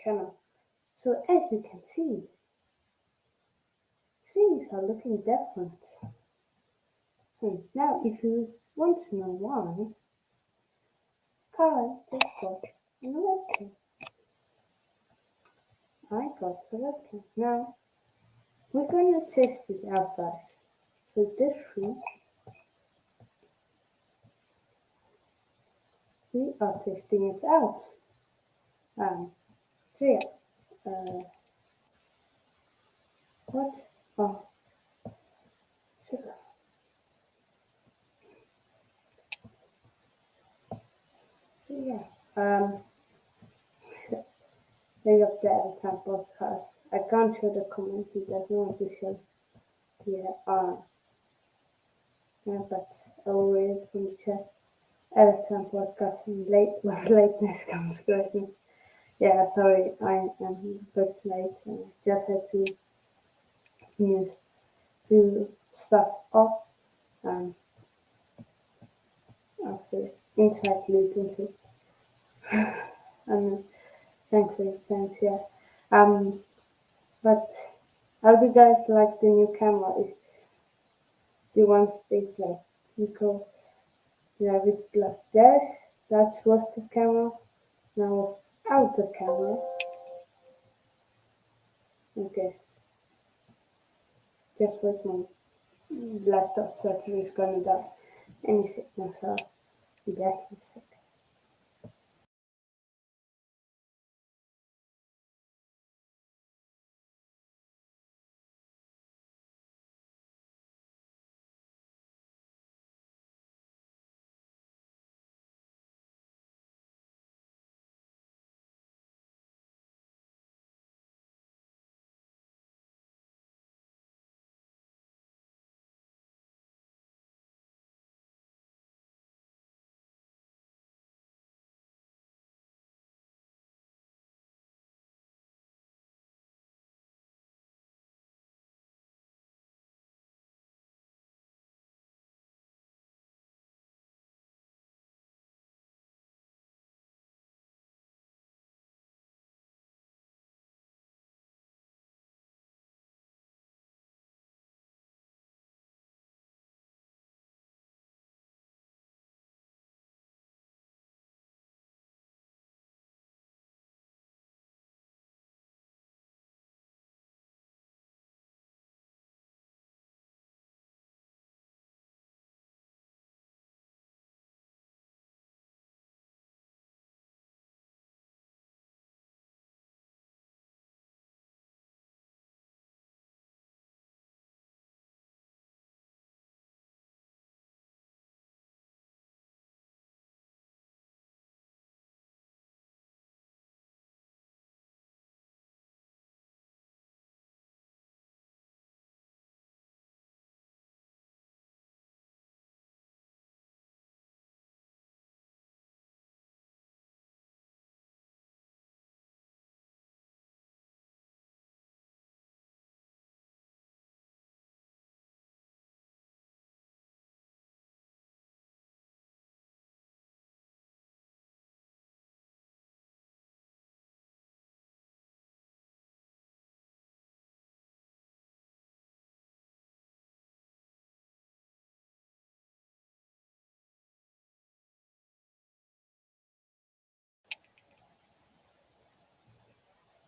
channel. So as you can see, things are looking different. Now, if you want to know why, Carl just got a webcam. I got a webcam. Now, we're gonna test it out, guys. So this week, we are testing it out. So yeah, what? Oh, so, so yeah. Big up the Everton podcast. I can't show the comment. He doesn't want to show. Yeah. Yeah, but I will read it from the chat. Everton podcast and late when lateness comes greatness. Yeah, sorry, I am a bit late. Just had to use few stuff off after inside latency. And thanks for your thanks, yeah. Um, but how do you guys like the new camera? Do you want it like typical? You have it like this. That's with the camera. Now without the camera. Okay, just wait, my laptop battery is gonna die any second, so I'll be back in a sec.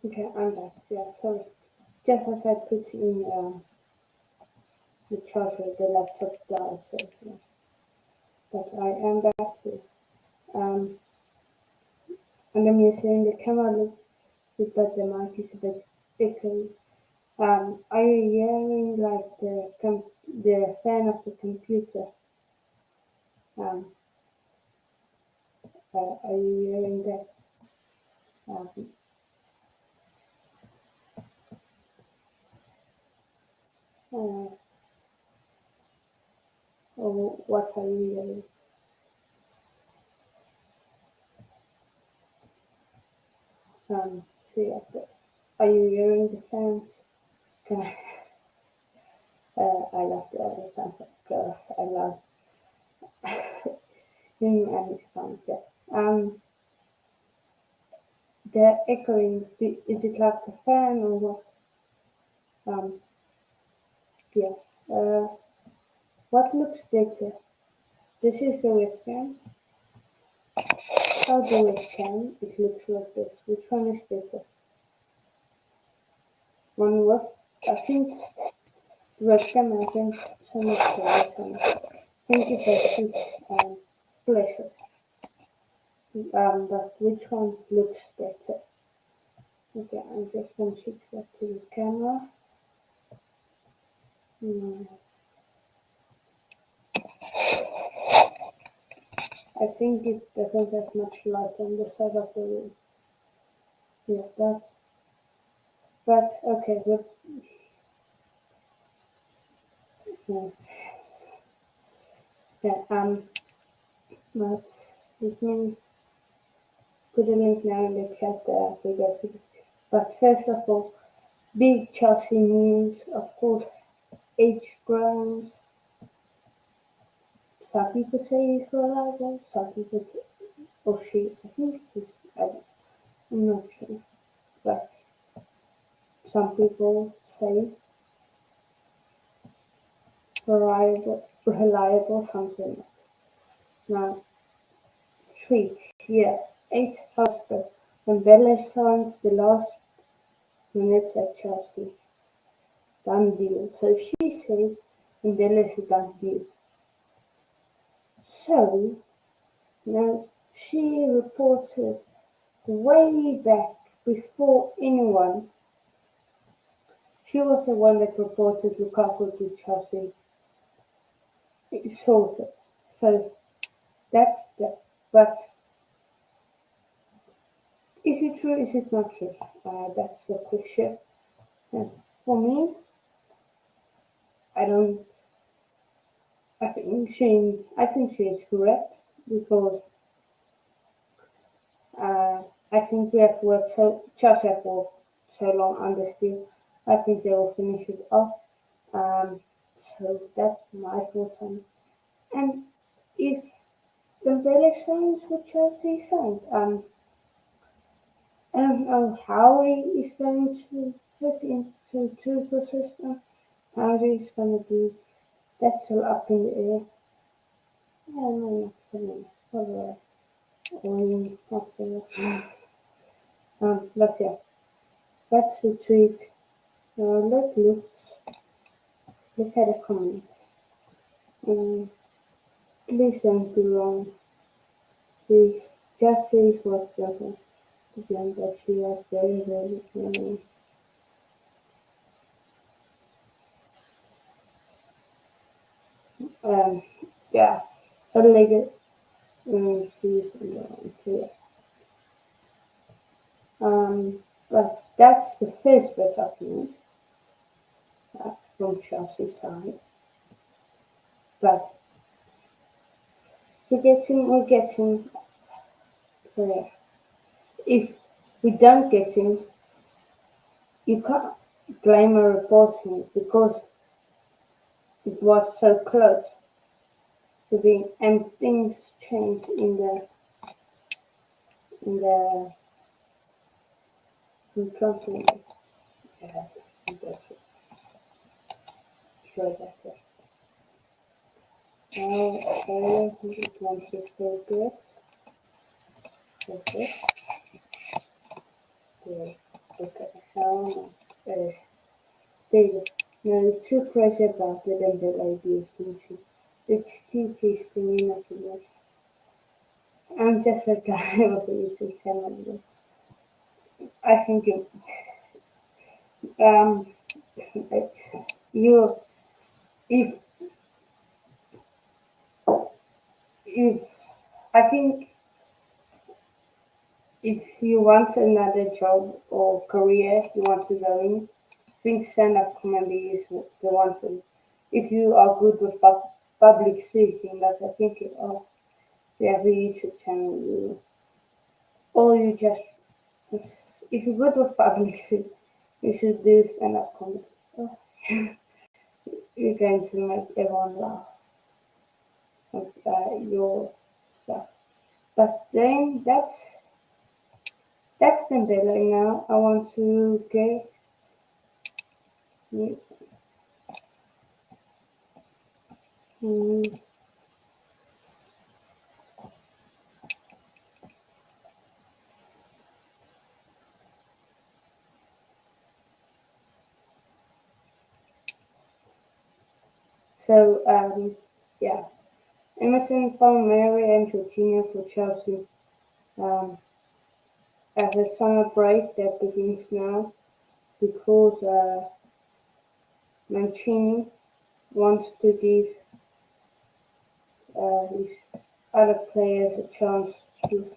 Okay, I'm back. Yeah, sorry. Just as I put in the charger, the laptop died, so yeah. But I am back to um, and I'm using the camera look, but the mic is a bit echoey. Are you hearing like the fan of the computer? Um, are you hearing that? Um, uh, or what are you hearing? So yeah, are you hearing the fans? Can I? I love the other sound because I love him and his fans. Yeah. The echoing, is it like the fan or what? Um, yeah. Uh, what looks better? This is the webcam. How the webcam, it looks like this. Which one is better? One with, I think, the webcam hasn't so much light on it. I think it has switch places. But which one looks better? Okay, I'm just going to switch back to the camera. Mm, I think it doesn't have much light on the side of the room. Yeah, that's okay. Yeah, yeah, but let me put a link now in the chat there for you guys to. But first of all, big Chelsea news, of course, age grounds. Some people say he's reliable, some people say, or she, I think she's, I'm not sure, but some people say reliable, something else. Now, tweets here, 8 hours ago, Dembele signs the last minutes at Chelsea. Done deal. So she says Dembele is a done deal. So, now, she reported way back before anyone. She was the one that reported Lukaku to Chelsea. It's sorted. So that's that. But is it true? Is it not true? That's the question. And for me, I don't. I think she is correct because uh, I think we have worked Chelsea have worked so long on this deal. I think they will finish it off. So that's my thoughts on it. And if Dembele signs for Chelsea signs, I don't know how he is going to fit into Tuchel's system. How he's going to do that's all up in the air. Yeah, no, not for me. For the winning, not so much. But yeah, that's the tweet. Let's look at the comments. Um, please don't be wrong. Please just says what doesn't. Again, that she has very, very many. Um, yeah, unlegged shoes and so yeah. But that's the first bit of news from Chelsea's side. But we're getting, so yeah. If we don't get him, you can't blame a reporting because it was so close to being, and things changed in the transfer window. Yeah, that's it. Sure, that's it. Now, it wants to focus. Okay. Good. Okay. How much? David, no, too crazy about the Dembele idea function. It's too tasty, nothing. I'm just a guy with a YouTube channel. I think um, you if if I think if you want another job or career you want to go in, I think stand-up comedy is the one for you. If you are good with public speaking, that's I think you have a YouTube channel, or you just if you're good with public speaking, you should do stand-up comedy. Oh, you're going to make everyone laugh with your stuff. But then That's Dembele now. I want to get. Mm, yeah, Emerson, Palmieri, and Jorginho for Chelsea. Um, at the summer break that begins now because Mancini wants to give his other players a chance to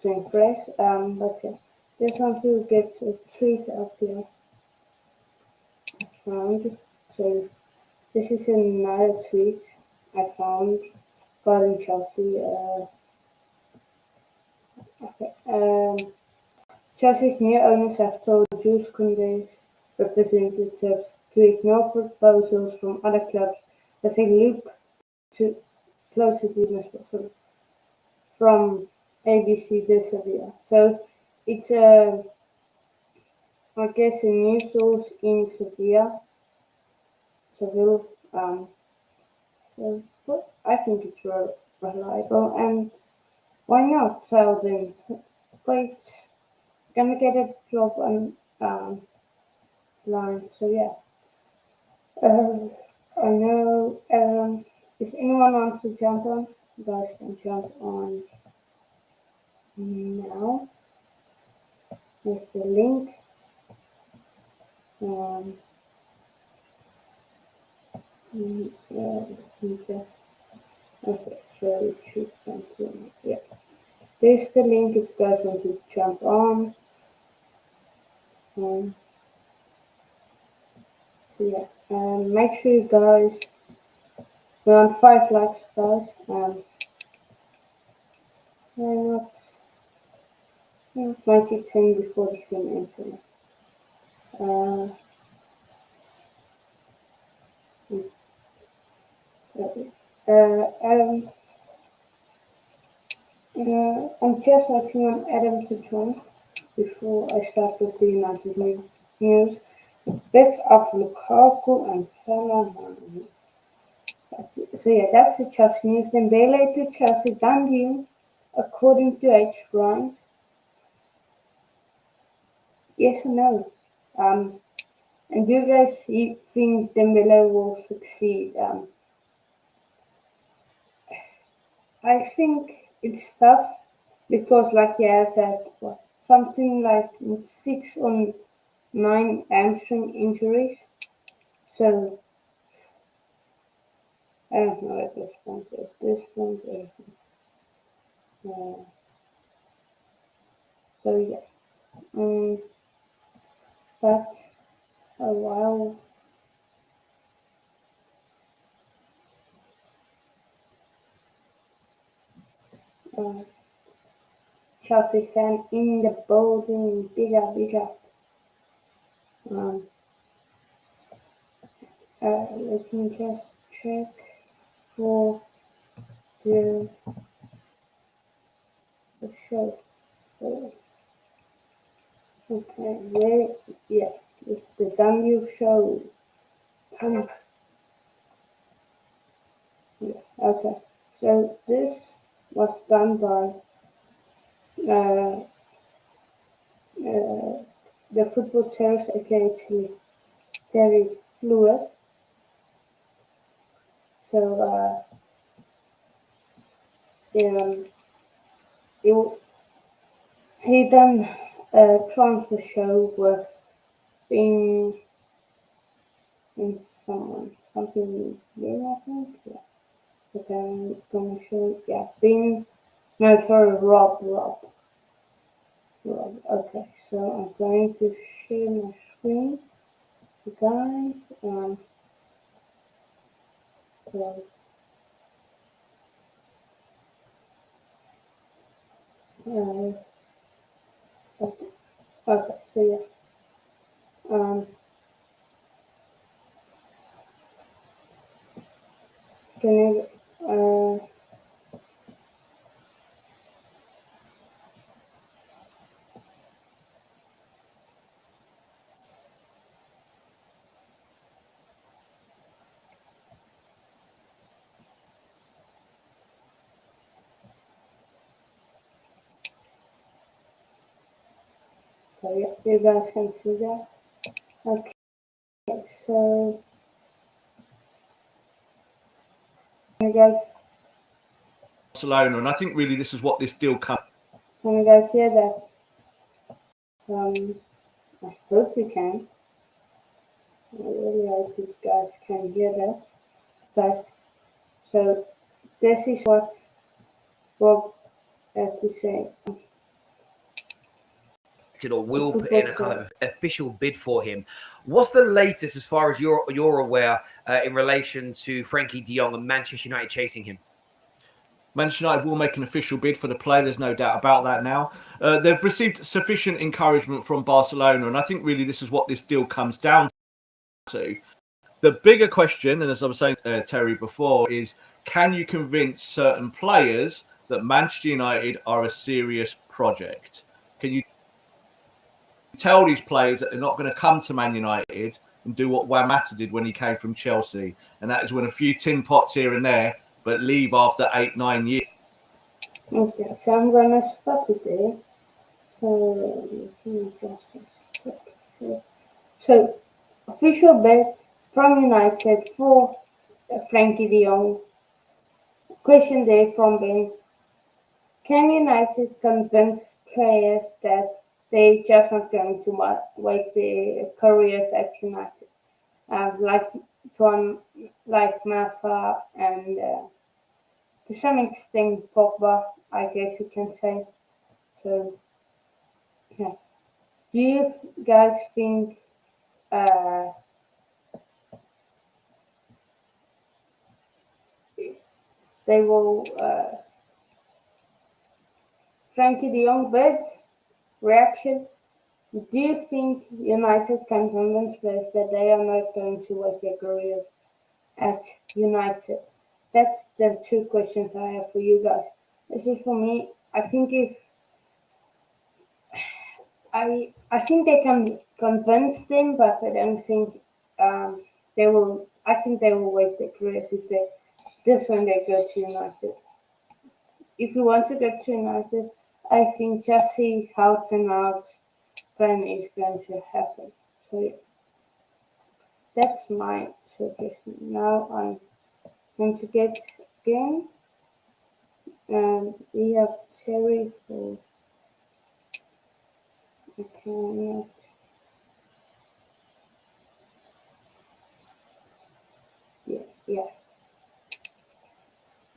impress. But yeah, just want to get a tweet up here I found. So this is another tweet I found regarding Chelsea. Okay. Chelsea's new owners have told Jules Koundé's representatives to ignore proposals from other clubs as they look to closer to the possible from ABC de Sevilla. So it's I guess a news source in Seville. So but I think it's reliable, and why not tell them? Great, gonna get a job on line. So yeah. Uh, I know if anyone wants to jump on, you guys can jump on now. Here's the link. Um, yeah, okay, so it should come to yeah. There's the link if you guys want to jump on. Um, so yeah, make sure you guys we're on 5 likes, guys. Why not make it 10 before the stream ends. Uh, Adam, I'm just waiting on Adam to join before I start with the United news. Bits of Lukaku and Salah. So yeah, that's the Chelsea news. Dembele to Chelsea done deal, according to H. Grimes. Yes or no? And do you guys think Dembele will succeed? I think it's tough because like he has had something like 6 or 9 hamstring injuries. So I don't know at this point. Uh, so yeah. But a while uh, Chelsea fan in the building, bigger. Um, let me just check for the, the show. Okay, where? Yeah, it's the W show. Um, yeah, okay. So this was done by uh, uh, the football terrorist, aka Terry Flewis. So um, he, he done a transfer show with being in something new, I think. Yeah, but I'm gonna show. Yeah, being no, sorry, Rob. Okay, so I'm going to share my screen, you guys. So, uh, okay, so yeah. Um, can you, So yeah, you guys can see that. Okay, so you guys, Barcelona, and I think really this is what this deal comes. can you guys hear that? I hope you can. I really hope you guys can hear that. But so this is what Bob had to say. Or will put in a kind of official bid for him. What's the latest, as far as you're aware, in relation to Frankie de Jong and Manchester United chasing him? Manchester United will make an official bid for the player. There's no doubt about that now. They've received sufficient encouragement from Barcelona, and I think really this is what this deal comes down to. The bigger question, and as I was saying to Terry before, is can you convince certain players that Manchester United are a serious project? Can you tell these players that they're not going to come to Man United and do what Juan Mata did when he came from Chelsea? And that is win a few tin pots here and there, but leave after 8-9 years. Okay, so I'm gonna stop it there. So let me just stop it. So official bet from United for Frankie de Jong. Question there from Ben. Can United convince players that they're just not going to waste their careers at United? Like Mata and to some extent Pogba, I guess you can say. So, yeah. Do you guys think they will Frankie de Jong bid reaction? Do you think United can convince players that they are not going to waste their careers at United? That's the two questions I have for you guys. This is for me. I think if I think they can convince them, but I don't think they will. I think they will waste their careers if they just when they go to United. If you want to go to United, I think just see how it's out plan is going to happen. So yeah, that's my suggestion. Now I'm going to get again, and we have Terry for. Okay, yeah.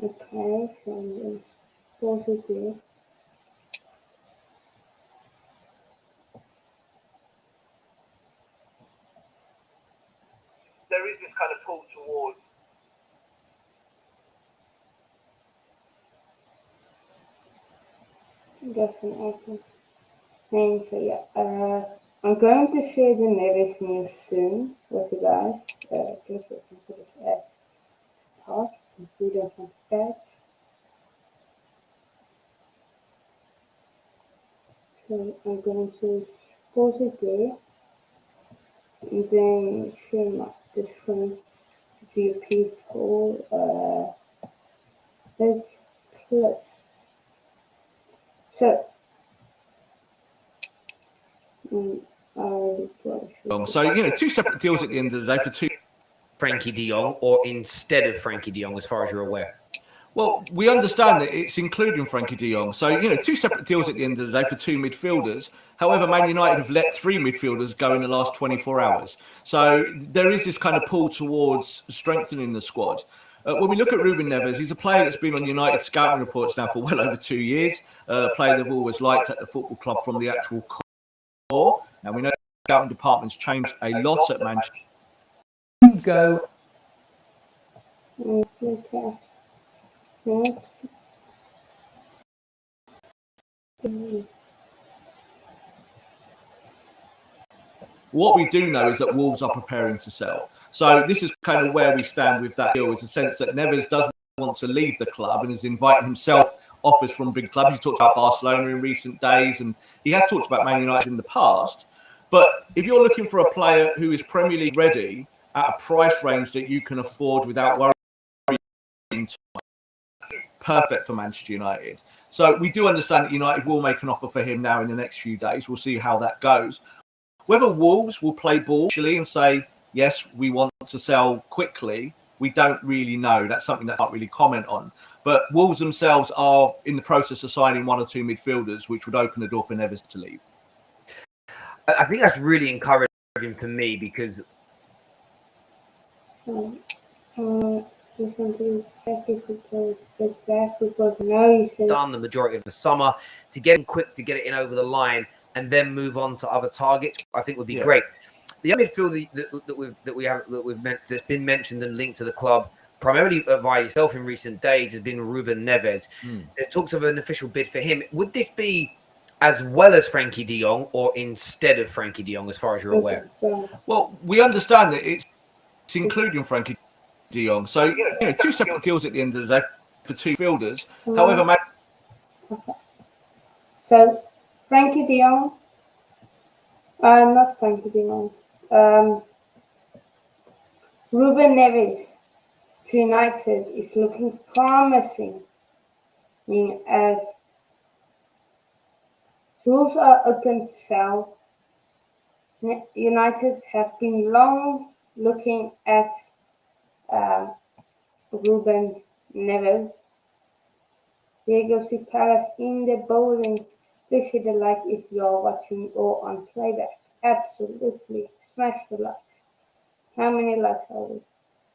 Okay, so I'm going to pause it there. There is this kind of pull towards. Definitely. And so yeah, I'm going to share the Neves news soon with you guys. Just looking for this ad pause and we don't want ads. So I'm going to pause it there and then share my different view people like clips. So So, two separate deals at the end of the day for two. Frankie de Jong, or instead of Frankie de Jong, as far as you're aware? Well, we understand that it's including Frankie de Jong. So, two separate deals at the end of the day for two midfielders. However, Man United have let three midfielders go in the last 24 hours. So there is this kind of pull towards strengthening the squad. When we look at Ruben Neves, he's a player that's been on United scouting reports now for well over 2 years. A player they've always liked at the football club from the actual core. Now, we know the scouting department's changed a lot at Manchester. Go. Okay. Next. What we do know is that Wolves are preparing to sell. So this is kind of where we stand with that deal. It's a sense that Neves does want to leave the club and has invited himself offers from big clubs. He talked about Barcelona in recent days, and he has talked about Man United in the past. But if you're looking for a player who is Premier League ready at a price range that you can afford without worrying, perfect for Manchester United. So we do understand that United will make an offer for him now in the next few days. We'll see how that goes. Whether Wolves will play ball actually and say, yes, we want to sell quickly, we don't really know. That's something that I can't really comment on. But Wolves themselves are in the process of signing 1 or 2 midfielders, which would open the door for Neves to leave. I think that's really encouraging for me because Just want to check if it goes back because now you said done the majority of the summer to get in quick, to get it in over the line, and then move on to other targets, I think would be great. The other midfielder that's been mentioned and linked to the club primarily by yourself in recent days has been Ruben Neves. There's talks of an official bid for him. Would this be as well as Frankie de Jong or instead of Frankie de Jong, as far as you're aware? Well, we understand that it's including Frankie de Jong. So, 2 separate deals at the end of the day for 2 fielders. However, so Frankie de Jong, not Frankie de Jong, Ruben Neves to United is looking promising, as rules are open to sell. United have been long looking at Ruben Neves. Diego see Palace in the bowling. Please hit the like if you're watching or on playback. Absolutely. Smash the likes. How many likes are we?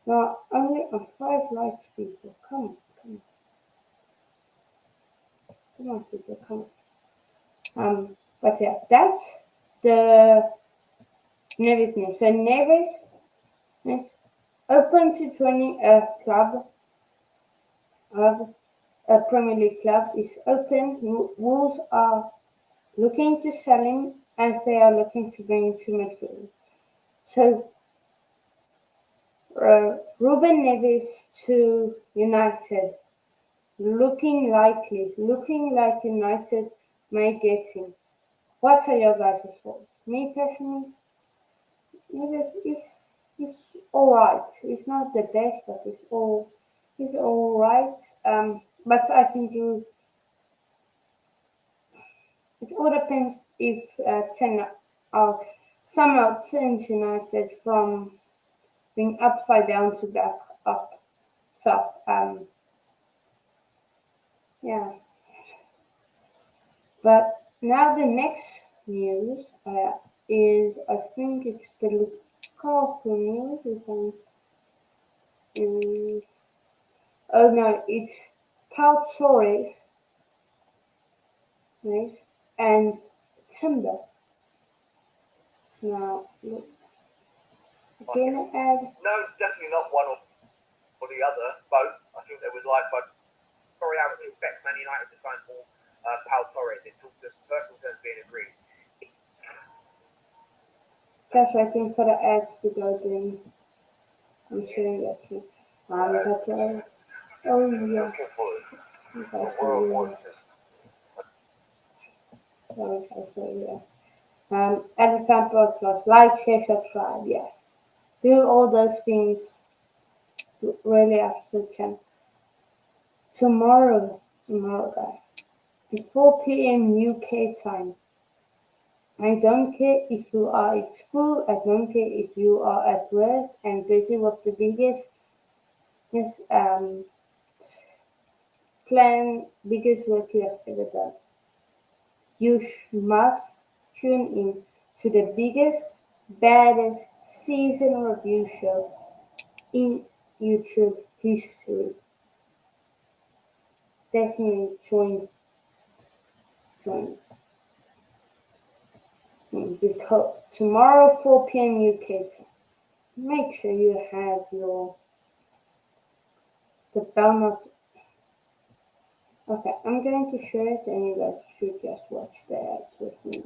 No, only on 5 likes, people. Come on. Come on, people. Come on. But yeah, that's the Neves news. So Neves is open to joining a club of a Premier League club is open. Wolves are looking to sell him as they are looking to bring him to midfield. So Ruben Neves to United, looking like United may get him. What are your guys' thoughts? Me personally, Neves is all right. He's not the best, but he's all right. But I think it all depends if somehow turns United from being upside down to back up. So yeah. But now the next news is, I think it's the Lukaku news. Oh no, it's Torres and Timber. Now look, gonna add. No, definitely not one or the other. Both. I think they would like both. Sorry, I would expect Man United to sign for Torres. It took the personal terms being agreed. Just waiting for the ads to go in. I'm sure that's it. Oh yeah. So yeah. At the time podcast, like, share, subscribe, yeah. Do all those things really after 10. Tomorrow guys, at 4 p.m. UK time. I don't care if you are at school, I don't care if you are at work, and this was the biggest biggest work you have ever done. You must tune in to the biggest, baddest season review show in YouTube history. Definitely join. Because tomorrow 4 p.m. UK time. Make sure you have the bell not. Okay, I'm going to share it and you guys should just watch the ads with me.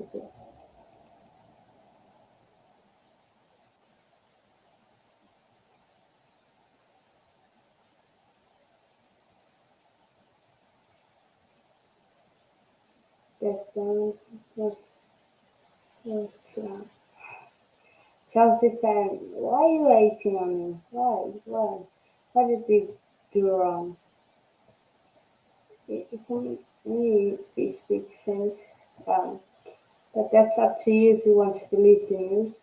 Chelsea fan, why are you hating on me? Why? What did we do wrong? This makes sense. But that's up to you if you want to believe the news.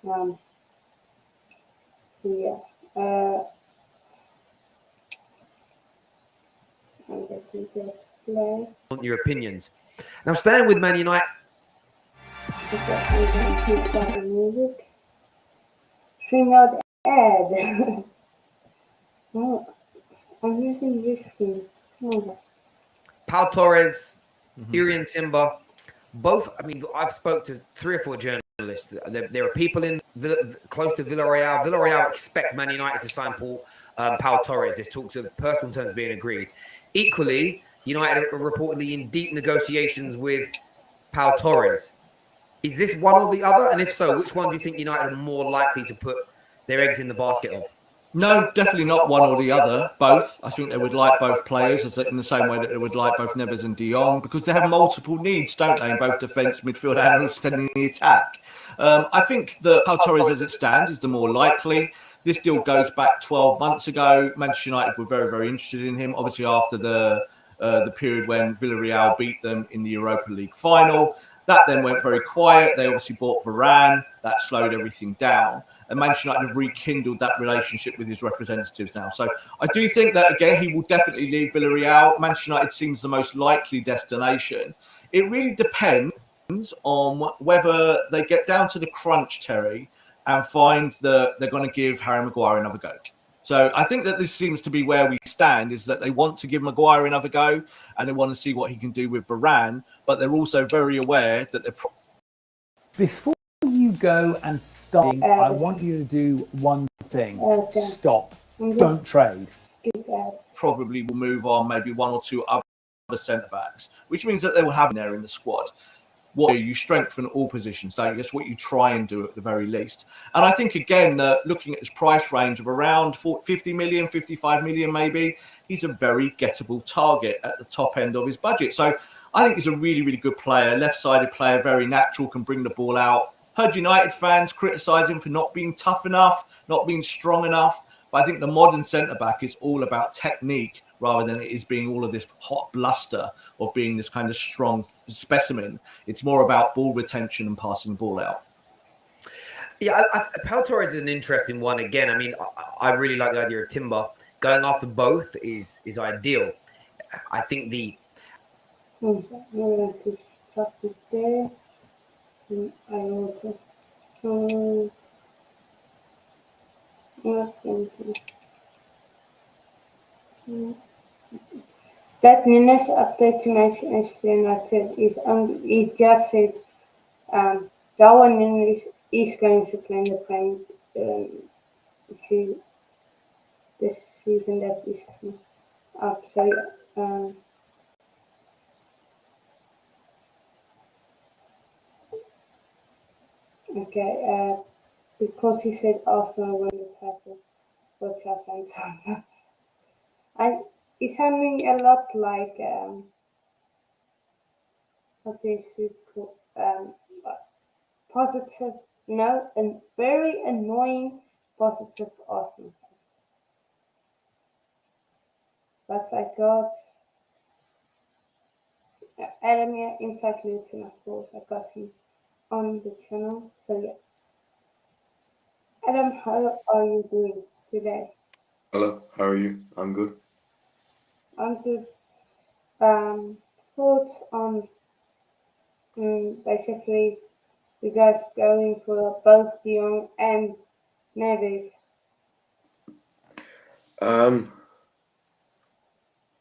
Um, yeah. And let me just play. Want your opinions. Now, staying with Man United. Okay, I'm going to keep that the music. String out ad. Oh, I'm using this screen. Oh, Pau Torres, Irian Timber, both. I mean, I've spoke to 3 or 4 journalists. There are people in close to Villarreal. Villarreal expect Man United to sign Pau Torres. There's talks of personal terms being agreed. Equally, United are reportedly in deep negotiations with Pau Torres. Is this one or the other? And if so, which one do you think United are more likely to put their eggs in the basket of? No, definitely not one or the other. Both. I think they would like both players in the same way that they would like both Neves and De Jong, because they have multiple needs, don't they, in both defence, midfield, and extending the attack. I think that Pau Torres, as it stands, is the more likely. This deal goes back 12 months ago. Manchester United were very, very interested in him. Obviously, after the period when Villarreal beat them in the Europa League final. That then went very quiet. They obviously bought Varane. That slowed everything down. And Manchester United have rekindled that relationship with his representatives now. So I do think that, again, he will definitely leave Villarreal. Manchester United seems the most likely destination. It really depends on whether they get down to the crunch, Terry, and find that they're going to give Harry Maguire another go. So I think that this seems to be where we stand, is that they want to give Maguire another go and they want to see what he can do with Varane, but they're also very aware that they're... Before you go and start, I want you to do one thing. Okay. Stop. Don't trade. probably will move on maybe 1 or 2 other centre-backs, which means that they will have there in the squad. What do you strengthen all positions, don't you? That's what you try and do at the very least. And I think, again, looking at his price range of around 50 million, 55 million maybe, he's a very gettable target at the top end of his budget. So I think he's a really, really good player, left-sided player, very natural, can bring the ball out. Heard United fans criticise him for not being tough enough, not being strong enough. But I think the modern centre-back is all about technique rather than it is being all of this hot bluster of being this kind of strong specimen. It's more about ball retention and passing the ball out. Yeah, Pau Torres is an interesting one. Again, I mean, I really like the idea of Timber. Going after both is ideal. I think the... I'm going to stop it there. I will just... That Nunes update to Manchester United is just said Darwin Nunes is going to play in the Premier this season that is coming up. So okay, because he said Arsenal won the title for Chelsea and Tottenham. It's sounding a lot like what is it called? Positive, no, and very annoying positive Arsenal fans. But I got Adam here, Inside Luton, of course. I got him on the channel. So yeah. Adam, how are you doing today? Hello, how are you? I'm good. I'm good. Thoughts on basically you guys going for both Jong and Neves? Um,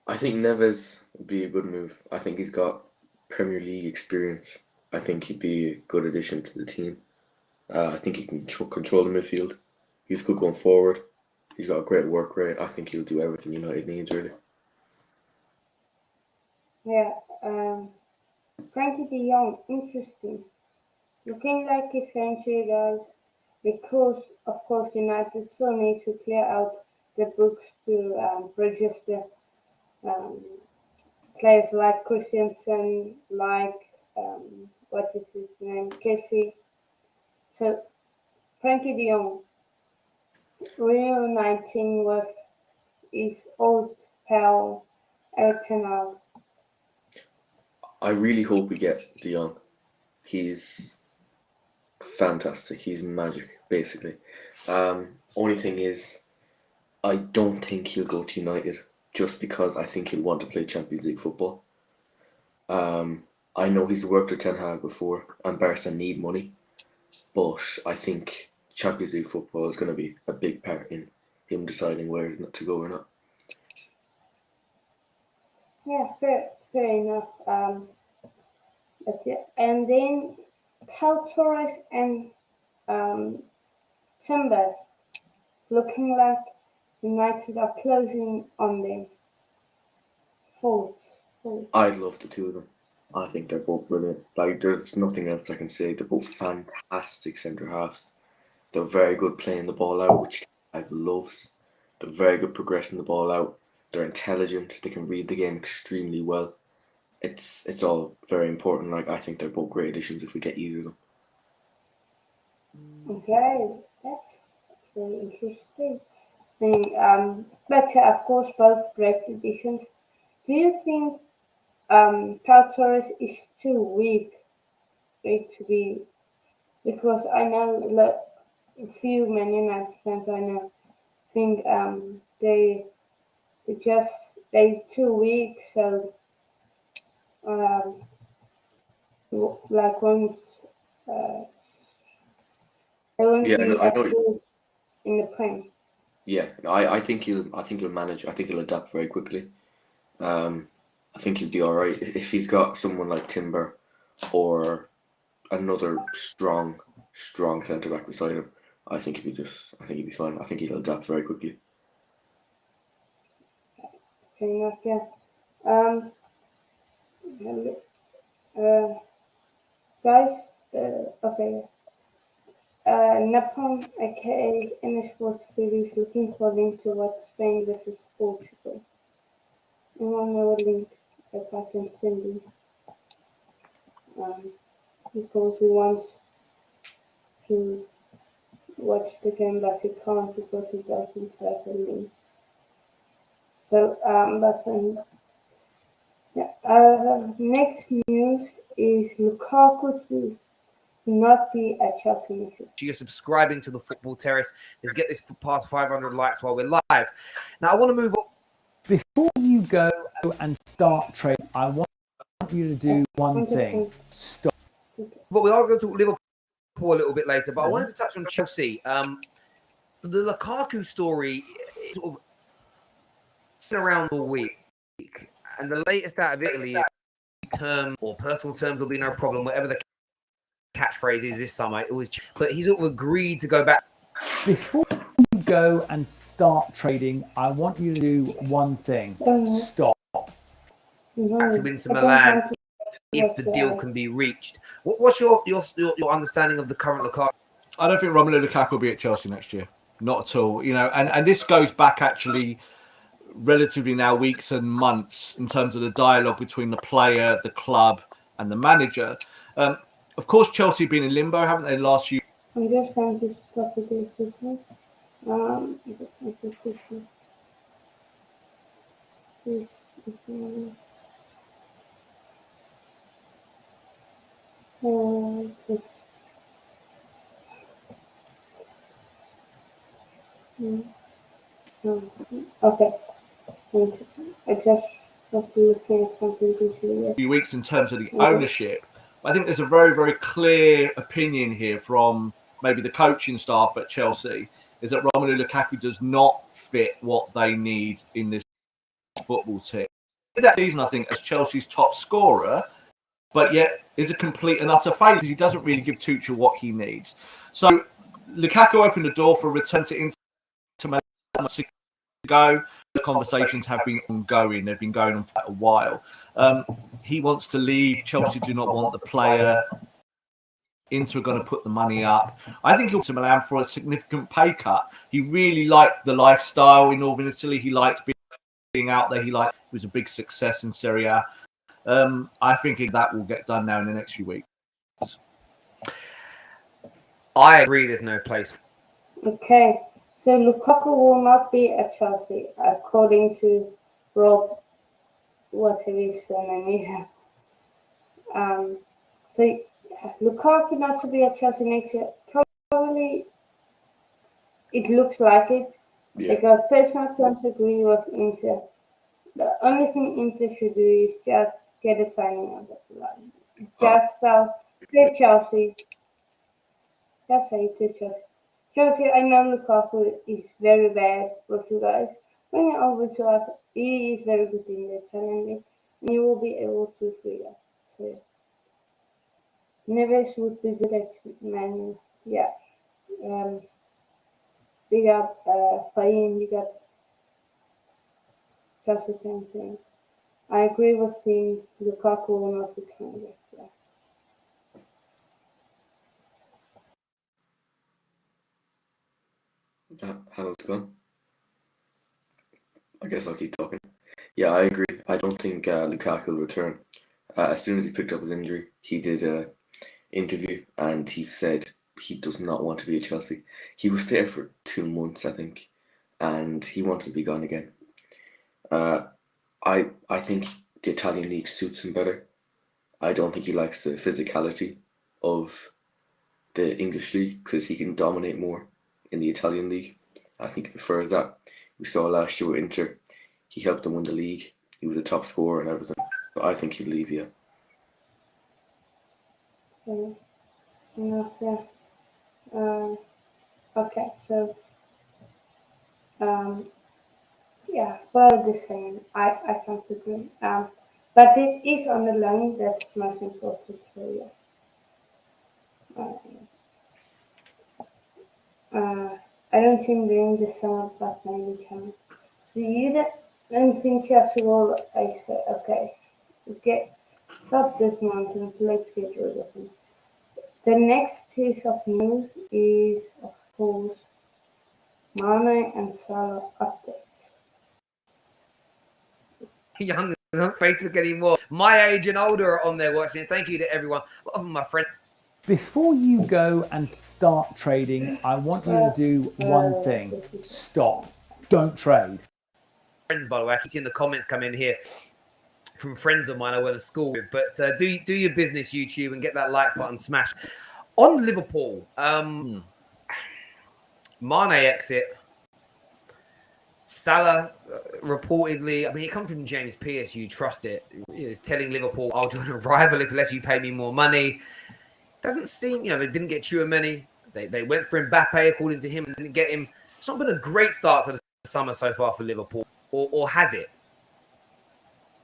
I think Neves would be a good move. I think he's got Premier League experience. I think he'd be a good addition to the team. I think he can control the midfield. He's good going forward. He's got a great work rate. I think he'll do everything United needs, really. Yeah. Frankie de Jong, interesting. Looking like he's going to you guys because, of course, United still need to clear out the books to register players like Christensen, like what is his name, Kessie. So Frankie de Jong reuniting with his old pal Eric Ten Hag. I really hope we get De Jong. He's fantastic. He's magic, basically. Only thing is, I don't think he'll go to United just because I think he'll want to play Champions League football. I know he's worked with Ten Hag before, and Barca need money, but I think Champions League football is going to be a big part in him deciding where to go or not. Yeah, fair enough. But yeah, and then Torres and Timber looking like United are closing on them. Thoughts. I'd love the two of them. I think they're both brilliant. Like, there's nothing else I can say. They're both fantastic centre halves. They're very good playing the ball out, which I loves. They're very good progressing the ball out. They're intelligent. They can read the game extremely well. It's all very important. Like, I think they're both great additions if we get either of them. Okay, that's very interesting. I mean, but of course, both great additions. Do you think Torres is too weak to be? Because I know a few Man United fans I know think they too weak, so um, like won't uh, they won't Yeah, be I as know. good in the Prem. Yeah, I think he'll manage. I think he'll adapt very quickly. I think he'll be all right if he's got someone like Timber or another strong centre back beside him. I think he'll be fine. I think he'll adapt very quickly. Fair enough, yeah. Um, uh, guys, okay. Napom, aka NS Sports TV, is looking for a link to watch Spain versus Portugal. Anyone know a link that I can send you? Because he wants to watch the game, but he can't because he doesn't have a link. So, next news is Lukaku to not be at Chelsea next year. You're subscribing to the Football Terrace. Let's get this past 500 likes while we're live. Now, I want to move on. Before you go and start trading, I want you to do one thing. Stop. But we are going to talk Liverpool a little bit later, but I wanted to touch on Chelsea. The Lukaku story is sort of been around all week, and the latest out of Italy is term or personal terms will be no problem, whatever the catchphrase is this summer. It was, but he's sort of agreed to go back. Before you go and start trading, I want you to do one thing. Stop. Back to Inter Milan if the deal can be reached. What's your understanding of the current Lukaku? I don't think Romelu Lukaku will be at Chelsea next year. Not at all. You know, and this goes back actually relatively now weeks and months in terms of the dialogue between the player, the club, and the manager. Of course, Chelsea have been in limbo, haven't they, last year? I'm just going to stop it there quickly. Okay. I just was looking at something visually. Few weeks in terms of the ownership. I think there's a very, very clear opinion here from maybe the coaching staff at Chelsea is that Romelu Lukaku does not fit what they need in this football team. That season, I think, as Chelsea's top scorer, but yet is a complete and utter failure because he doesn't really give Tuchel what he needs. So Lukaku opened the door for a return to Inter Milan months ago. The conversations have been ongoing. They've been going on for a while. He wants to leave. Chelsea do not want the player. Inter are going to put the money up. I think he'll to Milan for a significant pay cut. He really liked the lifestyle in Northern Italy. He liked being out there. He was a big success in Serie A. I think that will get done now in the next few weeks. I agree. There's no place. Okay, so Lukaku will not be at Chelsea according to Rob, whatever his surname is. So Lukaku not to be at Chelsea next year, probably it looks like it. Yeah. Because personal terms agree with Inter. The only thing Inter should do is just get a signing of it. Just sell to Chelsea. Just say to Chelsea. Chelsea, I know Lukaku is very bad with you guys. Bring it over to us. He is very good in the Italian league. And you will be able to free up. So Neves would be good at Man U. Yeah. Big up Fahim, big up Chelsea fans. I agree with him. Lukaku will not be candidate. Yeah. How's it going? I guess I'll keep talking. Yeah, I agree. I don't think Lukaku will return. As soon as he picked up his injury, he did a interview and he said he does not want to be at Chelsea. He was there for 2 months, I think, and he wants to be gone again. I think the Italian league suits him better. I don't think he likes the physicality of the English league because he can dominate more in the Italian league. I think he prefers that. We saw last year with Inter, he helped them win the league. He was a top scorer and everything. But I think he'd leave, yeah. Yeah. Okay, so yeah, well the same. I can't agree. But it is on the line that's most important. So yeah. I don't think during the summer, but maybe can. So you don't think Chelsea will like say, okay, stop this nonsense, let's get rid of him. The next piece of news is, of course, Mane and Salah updates. Young on Facebook anymore. My age and older are on there watching. Thank you to everyone. A lot of my friends. Before you go and start trading, I want you to do one thing. Stop. Don't trade. Friends, by the way, I keep seeing the comments come in here from friends of mine I went to school with. But do your business, YouTube, and get that like button smashed. On Liverpool, Mane exit. Salah reportedly, I mean, it comes from James Pearce. You trust it. He's telling Liverpool, "I'll join a rival unless you pay me more money." Doesn't seem, they didn't get Tchouaméni. They went for Mbappe, according to him, and didn't get him. It's not been a great start to the summer so far for Liverpool, or has it?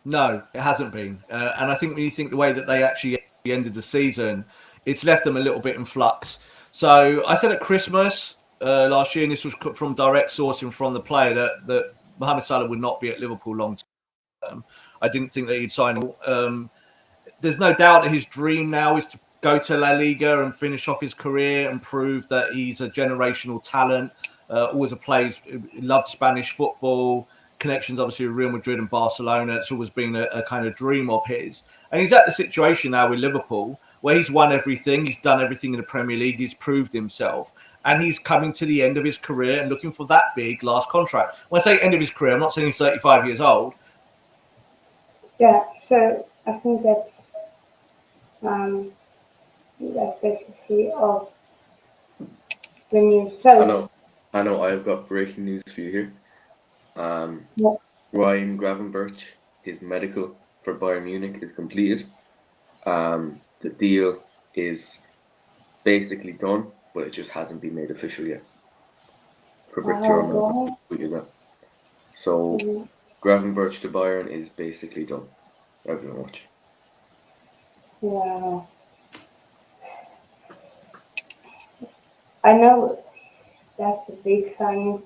No, it hasn't been. And I think when you think the way that they actually ended the season, it's left them a little bit in flux. So I said at Christmas last year, and this was from direct sourcing from the player, that Mohamed Salah would not be at Liverpool long term. I didn't think that he'd sign. There's no doubt that his dream now is to go to La Liga and finish off his career and prove that he's a generational talent. Always a player who loved Spanish football. Connections obviously with Real Madrid and Barcelona. It's always been a kind of dream of his. And he's at the situation now with Liverpool where he's won everything. He's done everything in the Premier League. He's proved himself. And he's coming to the end of his career and looking for that big last contract. When I say end of his career, I'm not saying he's 35 years old. Yeah, so I think that's basically of the news. So I know. I've got breaking news for you here. Ryan Gravenberch, his medical for Bayern Munich is completed. The deal is basically done, but it just hasn't been made official yet. Fabrizio Romano tweeted that. So Gravenberch to Bayern is basically done. Everyone watch. yeah, I know that's a big signing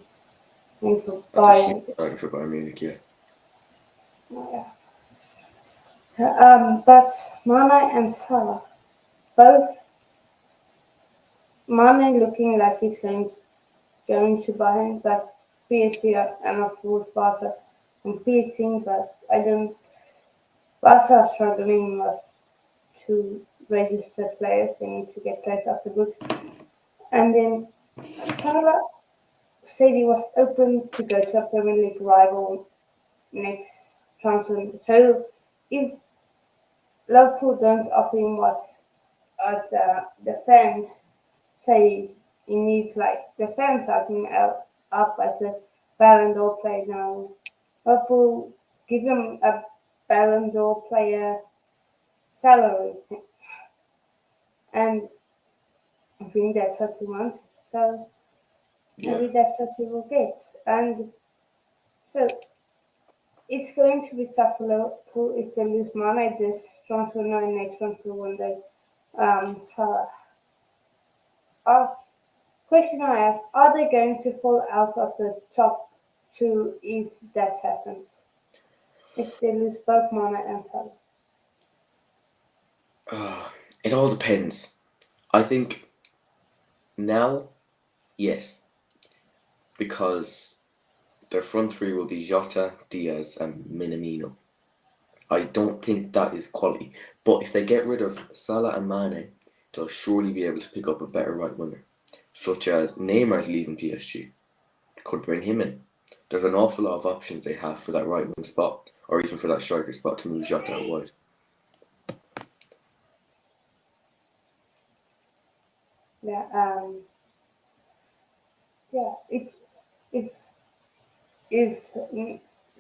for Bayern. That's for Bayern Munich, yeah. But Mane and Salah, both Mane looking like he's going to Bayern, but PSG and of course Barca competing, but I don't. Barca are struggling with to register players. They need to get players off the books. And then Salah said he was open to go to a Premier League rival next transfer window. So if Liverpool don't offer him what the fans say he needs. Like the fans have him up as a Ballon d'Or player now. Liverpool give him a Ballon d'Or player salary, and I think that's what he wants. So maybe Yeah. that's what he will get. And so it's going to be tough for Liverpool if they lose Mane this transfer, no next transfer window. Salah. Question I have: are they going to fall out of the top two if that happens? If they lose both Mane and Salah? It all depends. I think now, yes, because their front three will be Jota, Diaz, and Minamino. I don't think that is quality. But if they get rid of Salah and Mane, they'll surely be able to pick up a better right winger, such as Neymar's leaving PSG. Could bring him in. There's an awful lot of options they have for that right wing spot, or even for that striker spot to move Jota out wide. Yeah. Yeah. If if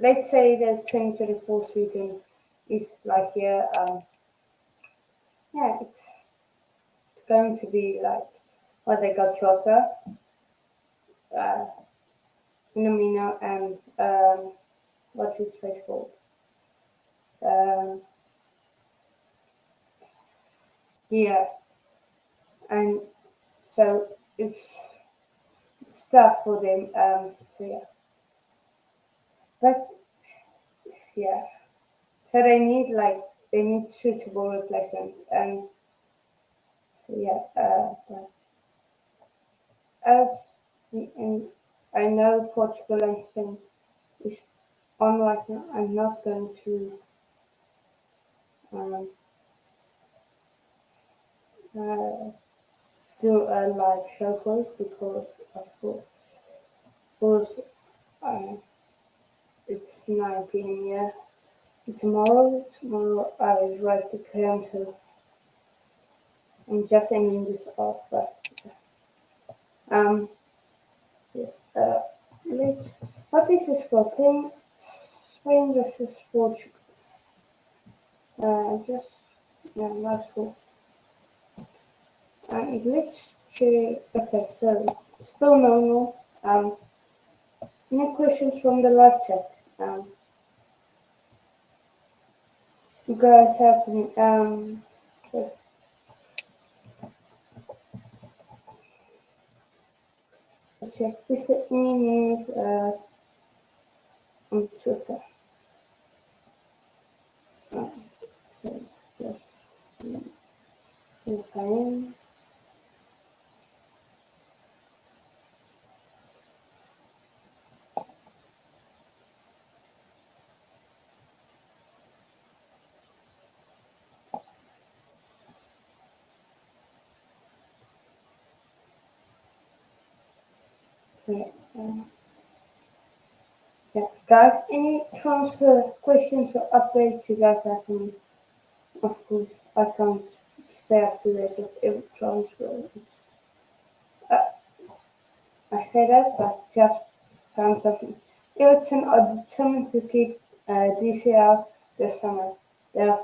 let's say the 2024 season is like here, yeah, it's going to be like what they got Jota, uh, Minamino, and what's his face called? Um, yes, and so it's tough for them. So yeah, but yeah, so they need suitable replacement, and so yeah, but as and I know Portugal and Spain is on right now. I'm not going to um, uh, do a live show for it because of course uh, it's 9 p.m. here. Tomorrow I write the exam, so I'm just ending this off. But um, yeah, let's. What is the score? Spain versus Portugal. Just yeah, last score. And let's check. Okay, so still no. Any questions from the live chat? You guys have any, check if there any news on Twitter. So yes, if I am. Yeah, yeah, guys. Any transfer questions or updates you guys have for me? Of course, I can't stay up to date with every transfer. Uh, I say that, but just found something. Everton are determined to keep DCL this summer. There,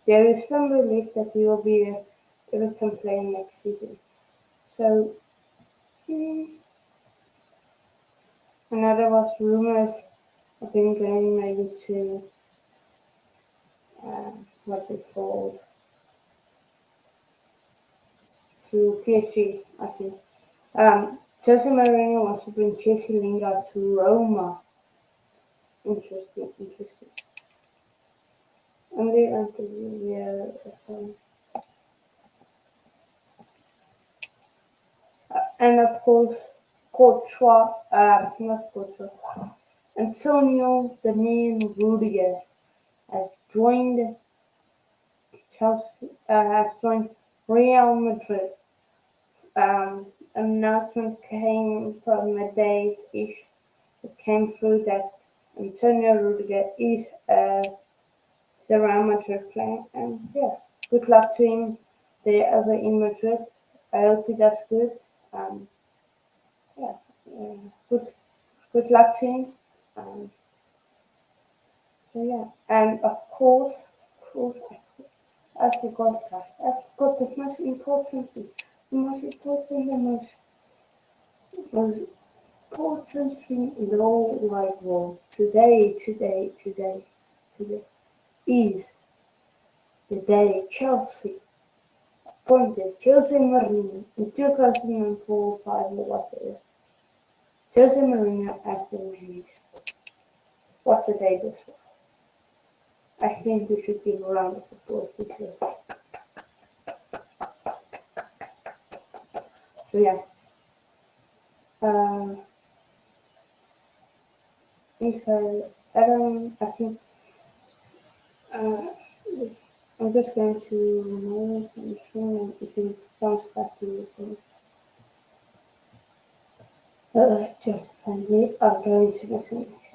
there is firm belief that he will be a Everton player next season. So, another was rumors of him going maybe to what's it called, to PSG, I think. Jose Mourinho wants to bring Jesse Lingard to Roma. Interesting. And and of course, Courtois, not Courtois, Antonio the man Rudiger has joined Chelsea, has joined Real Madrid. Announcement came from midday-ish. It came through that Antonio Rudiger is a the Real Madrid playing. And yeah, good luck to him there over in Madrid. I hope he does good. Yeah, good luck to him. Um, so yeah, and of course, I forgot that. I forgot the most important thing. The most important thing in the whole wide world today is the day Chelsea appointed Jose Mourinho in 2004, 5 or whatever. Jose Mourinho as the manager. What a day this was. I think we should give a round of applause to Chelsea. So yeah. So I think uh, I'm just going to remove and show if it comes back to the just finally I'll go into the next.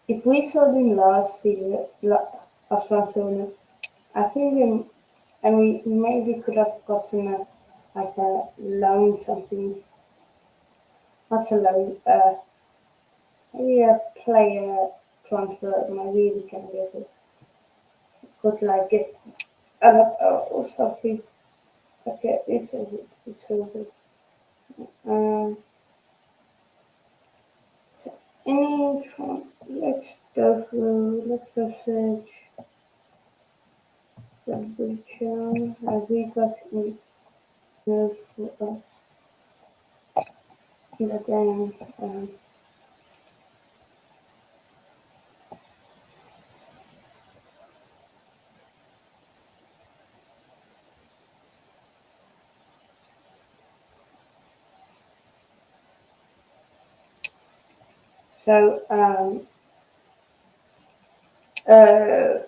If we saw them last year, as Barcelona, I think and we maybe could have gotten like a loan something, not a loan, maybe a player transfer. Maybe we can get it. Could like get or something. But yeah, it's all good. Um, let's go search the picture as we got in news for us. But then, so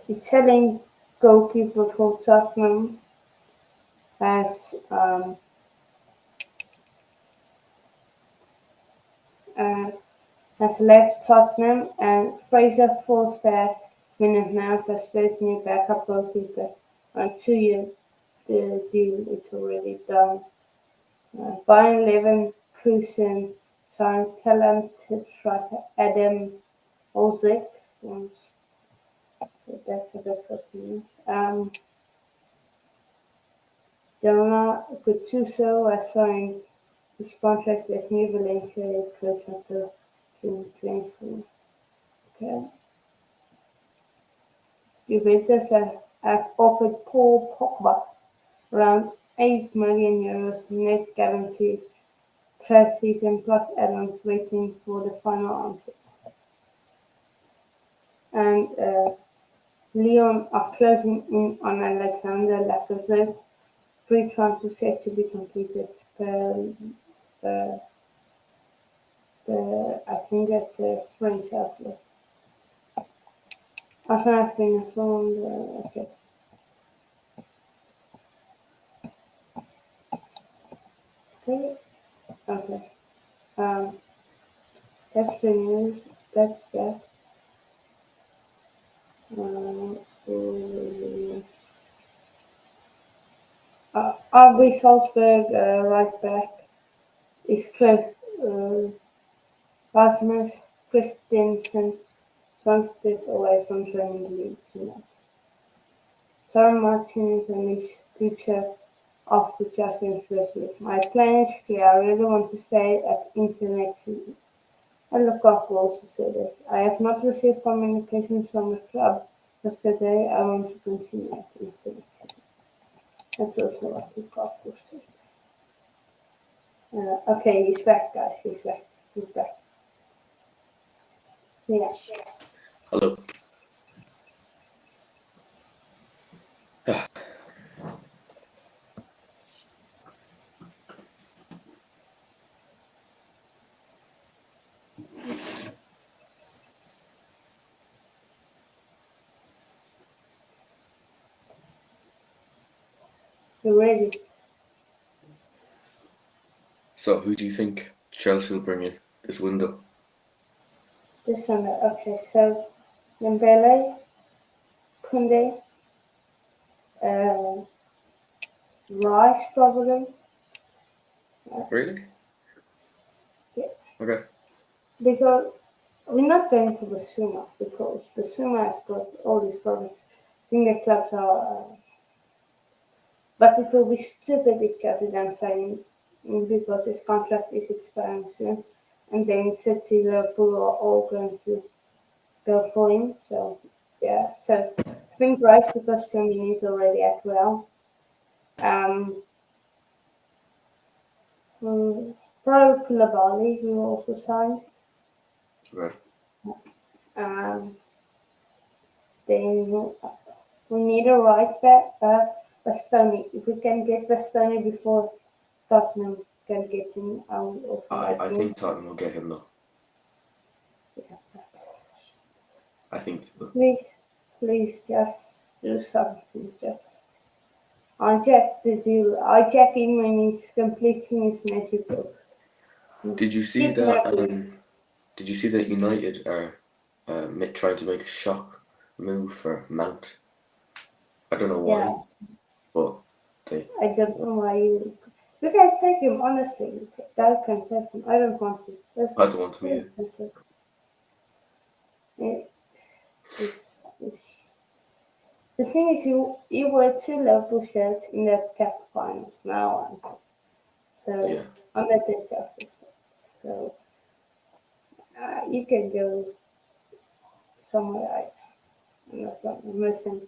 Italian goalkeeper for Tottenham has uh, has left Tottenham, and Fraser Forster has been announced as Spurs' new backup goalkeeper on a 2-year deal. It's already done. Bayern Leverkusen signed talented striker Adam Olsek. That's a bit of news. Dona Gattuso has signed his contract as new Valencia head coach until June 24. Okay. Juventus have offered Paul Pogba around €8 million net guaranteed per season plus add-ons, waiting for the final answer. And Lyon are closing in on Alexander Lacazette. Free transfer set to be completed per I think that's a French outlet. I have been informed. Okay. Okay. Okay. That's the news. That's that. RB Salzburg right back is close. Rasmus Christensen transferred away from joining Leeds United. Tom Martinez and his future after Justin's wrestling. My plan is clear. I really want to stay at Inter next season. And Lukaku also said it. I have not received communications from the club yesterday. I want to continue at Inter next season. That's also what Lukaku said. Okay, he's back, guys. He's back. He's back. Yeah. Hello. You're ready. So who do you think Chelsea will bring in this window? This Sunday. Okay, so Dembele, Kunde, uh, Rice probably. Really? Yeah. Okay. Because we're not going for Basuma because Basuma has got all these problems. I think the clubs are, but it will be stupid if Chelsea don't sign him because his contract is expiring soon, and then City, Liverpool are all going to go for him. So yeah, so I think Rice because Chamberlain is already at well. Um, probably Koulibaly who also signed. Okay. Um, then we need a right back, Bastoni. If we can get Bastoni before Tottenham can get him, I would also like I him. think Tottenham will get him though. Yeah, I think they will. please just do something. Just hijack the deal. Hijack him when he's completing his magical. Did you see that? Did you see that United are trying to make a shock move for Mount? I don't know Yeah, why, but they. I don't know why you. You can take him, honestly. Guys can take him. I don't want to. I don't want to be. Please can take him. It's, the thing is, you wear two Liverpool shirts in the cup finals now, so Yeah. I'm not the justice. So you can go somewhere. I'm not going to miss him.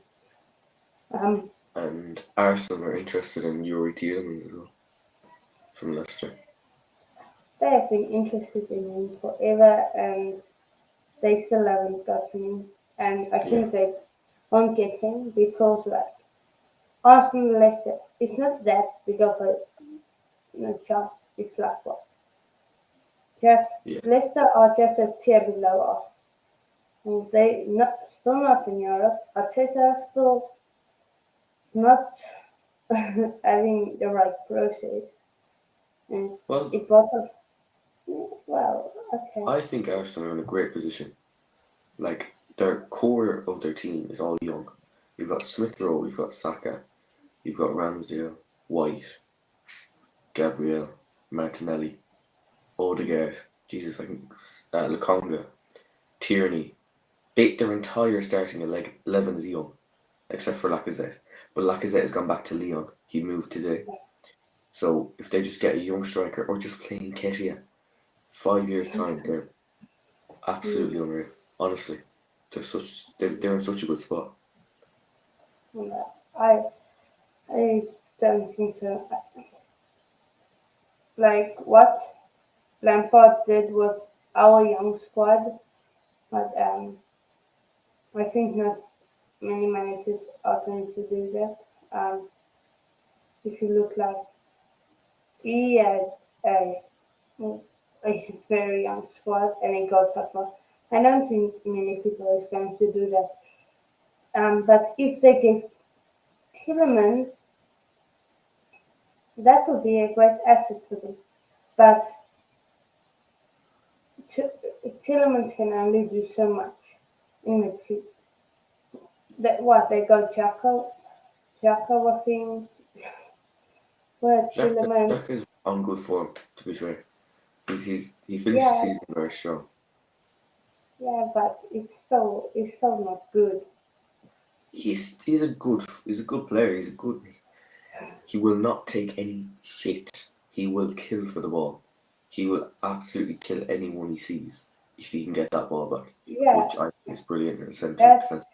And Arsenal are interested in Yuri Tielemans as well from Leicester. They have been interested in him forever, and they still haven't gotten him. And I Yeah. think they won't get him because, like, Arsenal Leicester, it's not that big of a jump. It's like what? Just Yeah. Leicester are just a tier below us. And they still not in Europe. Arteta are still not having the right process. And Well, it was a well, okay. I think Arsenal are in a great position. Like their core of their team is all young. You've got Smith Rowe, you've got Saka, you've got Ramsdale, White, Gabriel, Martinelli, Odegaard, Jesus, I can, Lukonga, Tierney. Their entire starting 11 is young, except for Lacazette. But Lacazette has gone back to Lyon. He moved today. So if they just get a young striker or just playing Ketia, 5 years time, they're absolutely unreal. Honestly, they're in such a good spot. No, I don't think so. Like what Lampard did with our young squad, but I think not many managers are going to do that. If you look like he had a, a very young squad and he got so far. I don't think many people is going to do that. But if they give Tillemans, that would be a great asset for them. But Tillemans can only do so much in midfield. That what they got Jacko, I think. Well, Tillemans, Jack is on good form, to be fair. He finished the yeah, season very strong. yeah, but it's still not good. He's a good player. He will not take any shit. He will kill for the ball. He will absolutely kill anyone he sees if he can get that ball back, Yeah, which I think is brilliant in the centre that defense.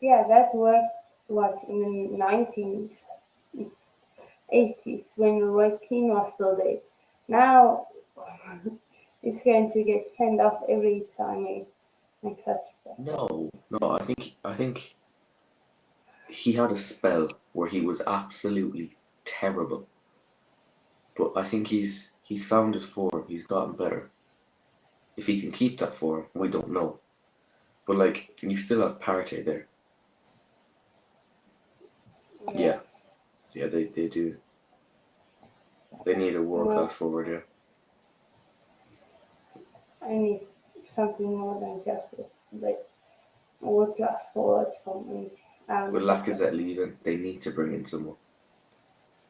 yeah, that worked what in the 19s, 80s when Roy Keane was still there. Now he's going to get sent off every time he makes such stuff. No. I think he had a spell where he was absolutely terrible, but I think he's found his form. He's gotten better. If he can keep that form, we don't know. But like, you still have Partey there. Yeah, Yeah, yeah, they do. They need a world well, class forward. Yeah, I mean, something more than just like world class forwards for me. With Lacazette leaving, they need to bring in someone.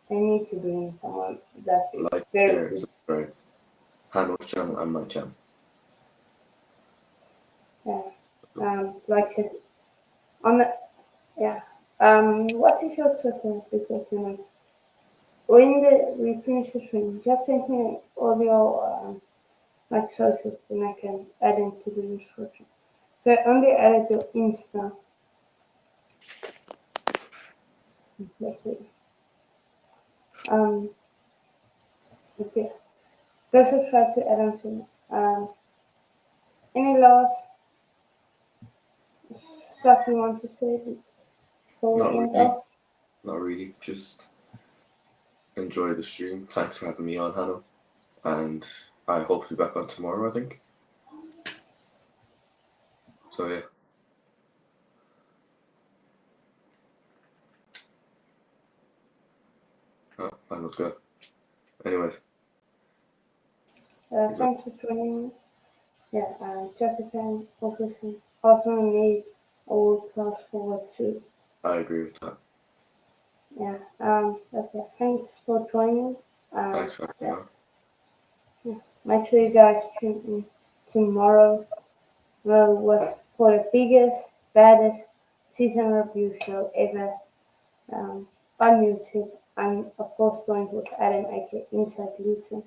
They need to bring in someone that is Like very good. right. Hano's channel and my channel. Yeah. Like just on the, yeah. What is your Twitter? Because when we finish the stream, just send me all your like socials, and I can add into the description. So I only added your Insta. Let's see. Um, okay. Go subscribe to Adam soon. Any last stuff you want to say before Not we end really. off? Not really. Just enjoy the stream. Thanks for having me on, Hannah. And I hope to be back on tomorrow, I think. So yeah. Oh, and let's go. Anyways. Thanks for joining me. Yeah, Jessica also need a world class forward too. I agree with that. Yeah, that's it. Thanks for joining. Thanks for having me on. Make sure you guys tune in tomorrow for the biggest, baddest season review show ever on YouTube. I'm of course joined with Adam aka Inside Luton,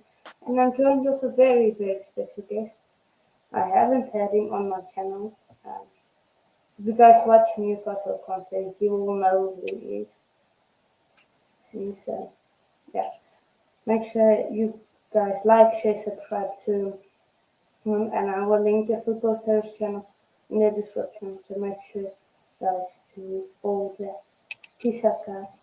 and I'm joined with a very, very special guest. I haven't had him on my channel. If you guys watch Newcastle content, you will know who he is. He's, yeah. Make sure you guys like, share, subscribe to him, and I will link the Football Terrace channel in the description. So make sure guys to all that. Peace out, guys.